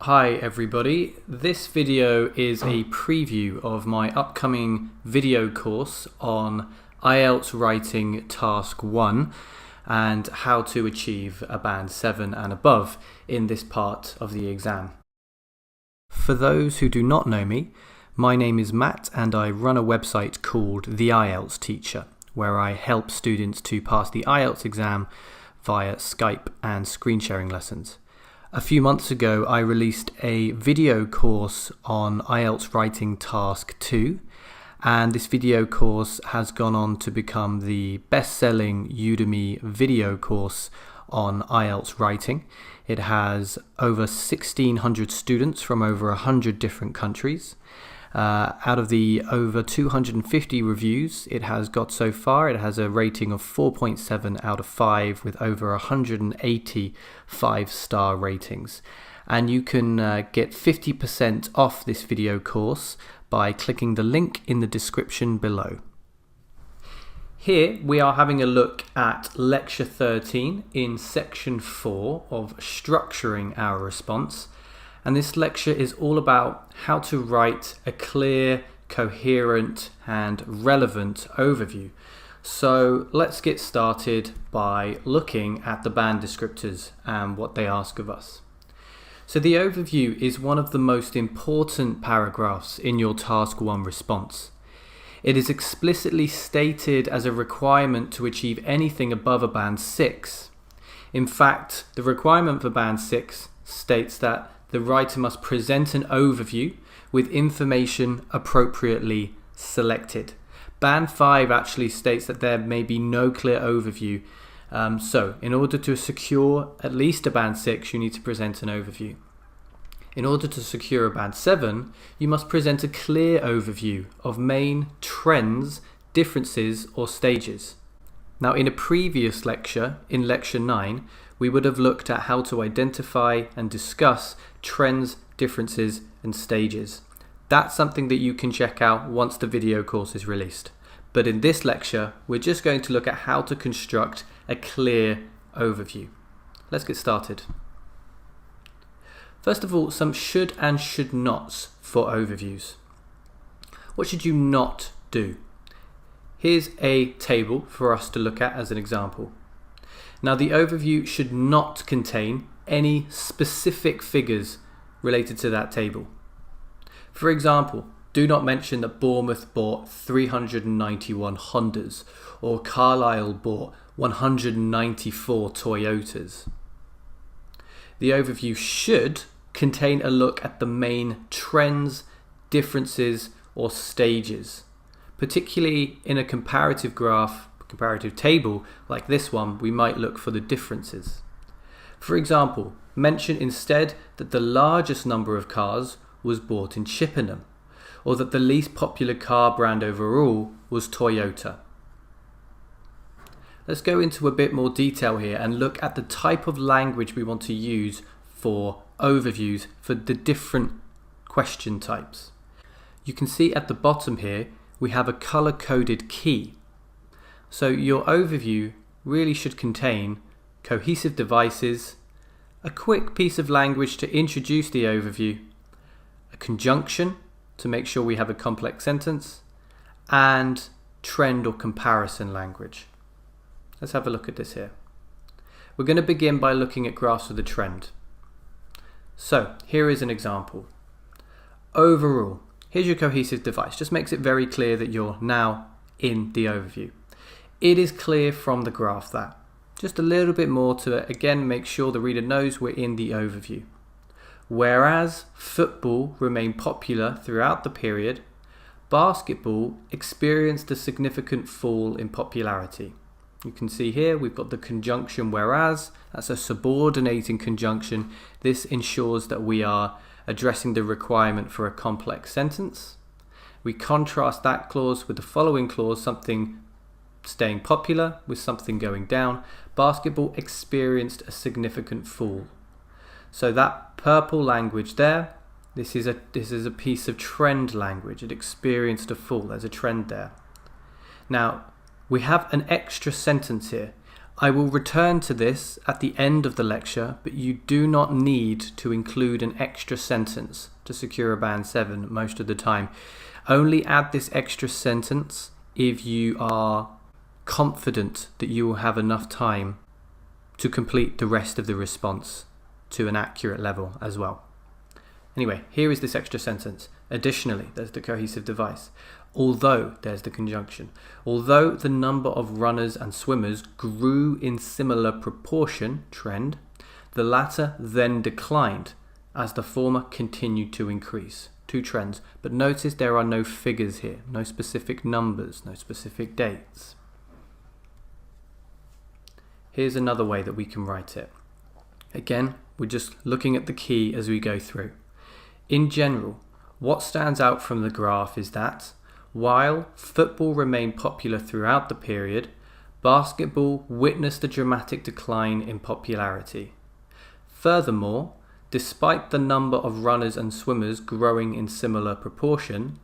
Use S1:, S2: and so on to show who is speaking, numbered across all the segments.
S1: Hi everybody, this video is a preview of my upcoming video course on IELTS Writing Task 1 and how to achieve a Band 7 and above in this part of the exam. For those who do not know me, my name is Matt and I run a website called The IELTS Teacher, where I help students to pass the IELTS exam via Skype and screen sharing lessons. A few months ago, I released a video course on IELTS Writing Task 2, and this video course has gone on to become the best-selling Udemy video course on IELTS writing. It has over 1,600 students from over 100 different countries. Out of the over 250 reviews it has got so far, it has a rating of 4.7 out of 5 with over 180 5-star ratings. And you can get 50% off this video course by clicking the link in the description below. Here we are having a look at Lecture 13 in Section 4 of Structuring Our Response. And this lecture is all about how to write a clear, coherent and relevant overview. So let's get started by looking at the band descriptors and what they ask of us. So the overview is one of the most important paragraphs in your Task 1 response. It is explicitly stated as a requirement to achieve anything above a Band 6. In fact, the requirement for Band 6 states that the writer must present an overview with information appropriately selected. Band 5 actually states that there may be no clear overview. So in order to secure at least a Band 6, you need to present an overview. In order to secure a Band 7, you must present a clear overview of main trends, differences or stages. Now in a previous lecture, in Lecture 9, we would have looked at how to identify and discuss trends, differences and stages. That's something that you can check out once the video course is released. But in this lecture, we're just going to look at how to construct a clear overview. Let's get started. First of all, some should and should nots for overviews. What should you not do? Here's a table for us to look at as an example. Now the overview should not contain any specific figures related to that table. For example, do not mention that Bournemouth bought 391 Hondas or Carlisle bought 194 Toyotas. The overview should contain a look at the main trends, differences or stages. Particularly in a comparative graph, comparative table like this one, we might look for the differences. For example, mention instead that the largest number of cars was bought in Chippenham, or that the least popular car brand overall was Toyota. Let's go into a bit more detail here and look at the type of language we want to use for overviews for the different question types. You can see at the bottom here we have a color-coded key. So your overview really should contain cohesive devices, a quick piece of language to introduce the overview, a conjunction to make sure we have a complex sentence, and trend or comparison language. Let's have a look at this here. We're going to begin by looking at graphs with a trend. So here is an example. Overall, here's your cohesive device. Just makes it very clear that you're now in the overview. It is clear from the graph that. Just a little bit more to again make sure the reader knows we're in the overview. Whereas football remained popular throughout the period, basketball experienced a significant fall in popularity. You can see here we've got the conjunction whereas. That's a subordinating conjunction. This ensures that we are addressing the requirement for a complex sentence. We contrast that clause with the following clause, something staying popular with something going down. Basketball experienced a significant fall. So that purple language there, this is a piece of trend language. It experienced a fall. There's a trend there. Now we have an extra sentence here. I will return to this at the end of the lecture, but you do not need to include an extra sentence to secure a band 7 most of the time. Only add this extra sentence if you are confident that you will have enough time to complete the rest of the response to an accurate level as well. Anyway, here is this extra sentence. Additionally, there's the cohesive device. Although, there's the conjunction. Although the number of runners and swimmers grew in similar proportion, trend, the latter then declined as the former continued to increase. Two trends, but notice there are no figures here, no specific numbers, no specific dates. Here's another way that we can write it. Again, we're just looking at the key as we go through. In general, what stands out from the graph is that while football remained popular throughout the period, basketball witnessed a dramatic decline in popularity. Furthermore, despite the number of runners and swimmers growing in similar proportion,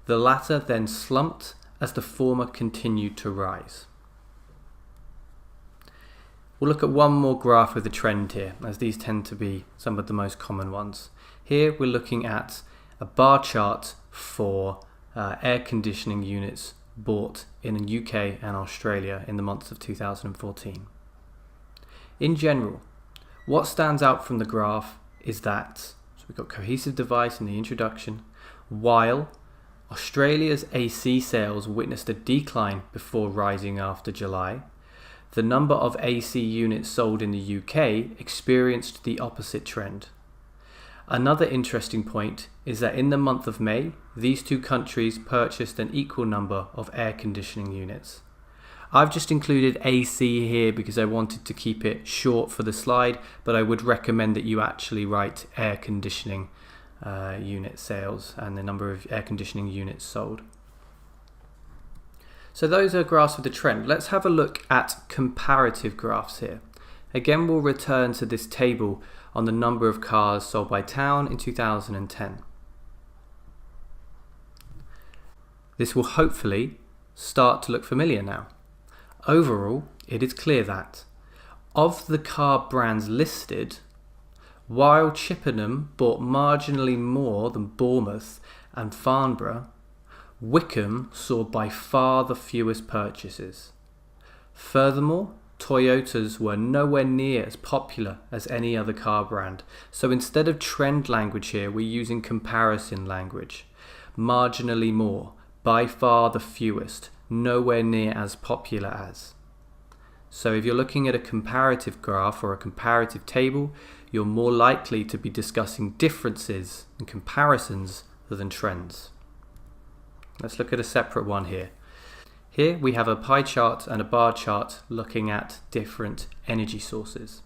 S1: the latter then slumped as the former continued to rise. We'll look at one more graph with a trend here, as these tend to be some of the most common ones. Here we're looking at a bar chart for air conditioning units bought in the UK and Australia in the months of 2014. In general, what stands out from the graph is that, so we've got cohesive device in the introduction, while Australia's AC sales witnessed a decline before rising after July, the number of AC units sold in the UK experienced the opposite trend. Another interesting point is that in the month of May, these two countries purchased an equal number of air conditioning units. I've just included AC here because I wanted to keep it short for the slide, but I would recommend that you actually write air conditioning unit sales and the number of air conditioning units sold. So those are graphs with the trend. Let's have a look at comparative graphs here. Again, we'll return to this table on the number of cars sold by town in 2010. This will hopefully start to look familiar now. Overall, it is clear that of the car brands listed, while Chippenham bought marginally more than Bournemouth and Farnborough, Wickham saw by far the fewest purchases. Furthermore, Toyotas were nowhere near as popular as any other car brand, so instead of trend language here, we're using comparison language. Marginally more, by far the fewest, nowhere near as popular as. So if you're looking at a comparative graph or a comparative table, you're more likely to be discussing differences and comparisons than trends. Let's look at a separate one here. Here we have a pie chart and a bar chart looking at different energy sources.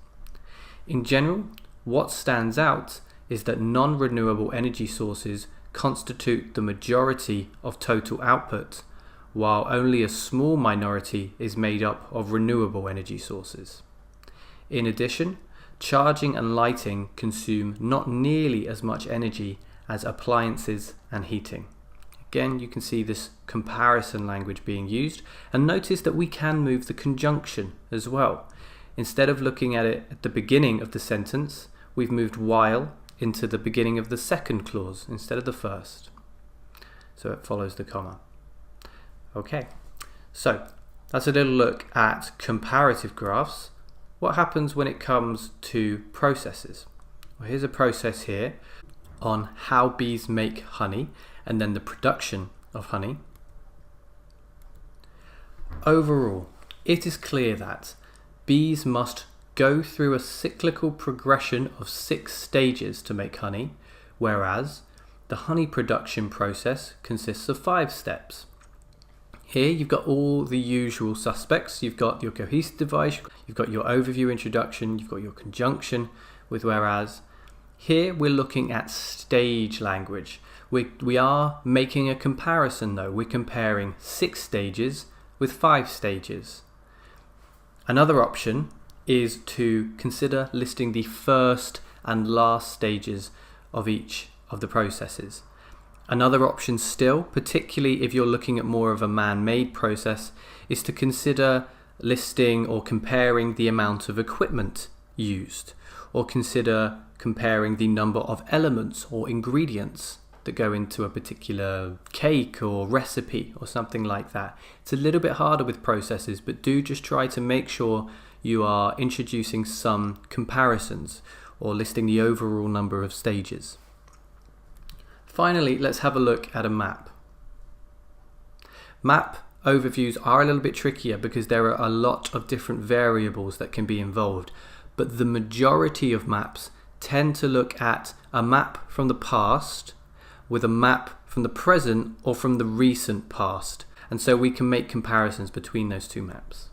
S1: In general, what stands out is that non-renewable energy sources constitute the majority of total output, while only a small minority is made up of renewable energy sources. In addition, charging and lighting consume not nearly as much energy as appliances and heating. Again, you can see this comparison language being used, and notice that we can move the conjunction as well. Instead of looking at it at the beginning of the sentence, we've moved while into the beginning of the second clause instead of the first. So it follows the comma. Okay, so that's a little look at comparative graphs. What happens when it comes to processes? Well, here's a process here on how bees make honey and then the production of honey. Overall, it is clear that bees must go through a cyclical progression of 6 stages to make honey, whereas the honey production process consists of 5 steps. Here you've got all the usual suspects. You've got your cohesive device, you've got your overview introduction, you've got your conjunction with whereas. Here we're looking at stage language. We are making a comparison though. We're comparing 6 stages with 5 stages. Another option is to consider listing the first and last stages of each of the processes. Another option still, particularly if you're looking at more of a man-made process, is to consider listing or comparing the amount of equipment used, or consider comparing the number of elements or ingredients that go into a particular cake or recipe or something like that. It's a little bit harder with processes, but do just try to make sure you are introducing some comparisons or listing the overall number of stages. Finally, let's have a look at a map. Map overviews are a little bit trickier because there are a lot of different variables that can be involved, but the majority of maps tend to look at a map from the past with a map from the present or from the recent past, and so we can make comparisons between those two maps.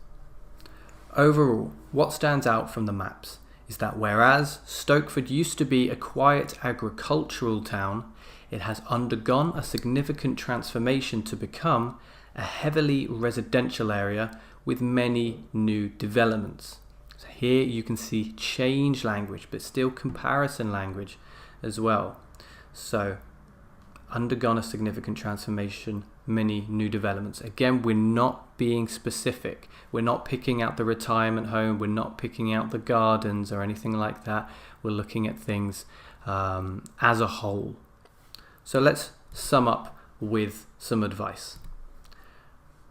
S1: Overall, what stands out from the maps is that whereas Stokeford used to be a quiet agricultural town, it has undergone a significant transformation to become a heavily residential area with many new developments. So here you can see change language, but still comparison language as well. So, undergone a significant transformation, many new developments. Again, we're not being specific. We're not picking out the retirement home. We're not picking out the gardens or anything like that. We're looking at things as a whole. So let's sum up with some advice.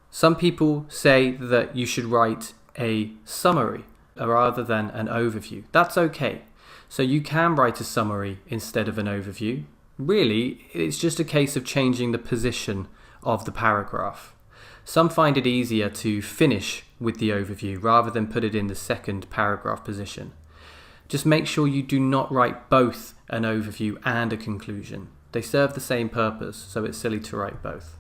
S1: Some people say that you should write a summary rather than an overview. That's okay. So you can write a summary instead of an overview. Really, it's just a case of changing the position of the paragraph. Some find it easier to finish with the overview rather than put it in the second paragraph position. Just make sure you do not write both an overview and a conclusion. They serve the same purpose, so it's silly to write both.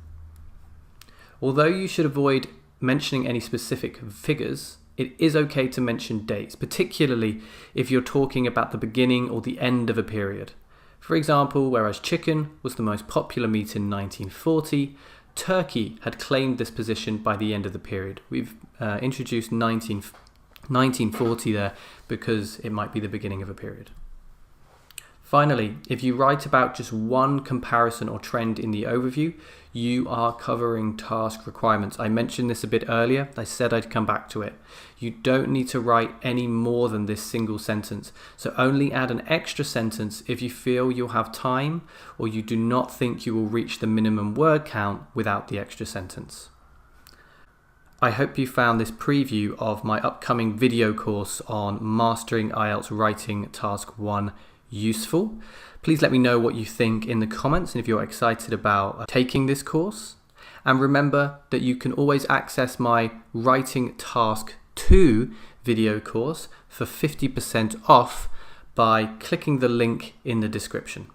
S1: Although you should avoid mentioning any specific figures, it is okay to mention dates, particularly if you're talking about the beginning or the end of a period. For example, whereas chicken was the most popular meat in 1940, turkey had claimed this position by the end of the period. We've introduced 1940 there because it might be the beginning of a period. Finally, if you write about just one comparison or trend in the overview, you are covering task requirements. I mentioned this a bit earlier. I said I'd come back to it. You don't need to write any more than this single sentence. So only add an extra sentence if you feel you'll have time or you do not think you will reach the minimum word count without the extra sentence. I hope you found this preview of my upcoming video course on Mastering IELTS Writing Task 1 useful. Please let me know what you think in the comments and if you're excited about taking this course. And remember that you can always access my Writing Task 2 video course for 50% off by clicking the link in the description.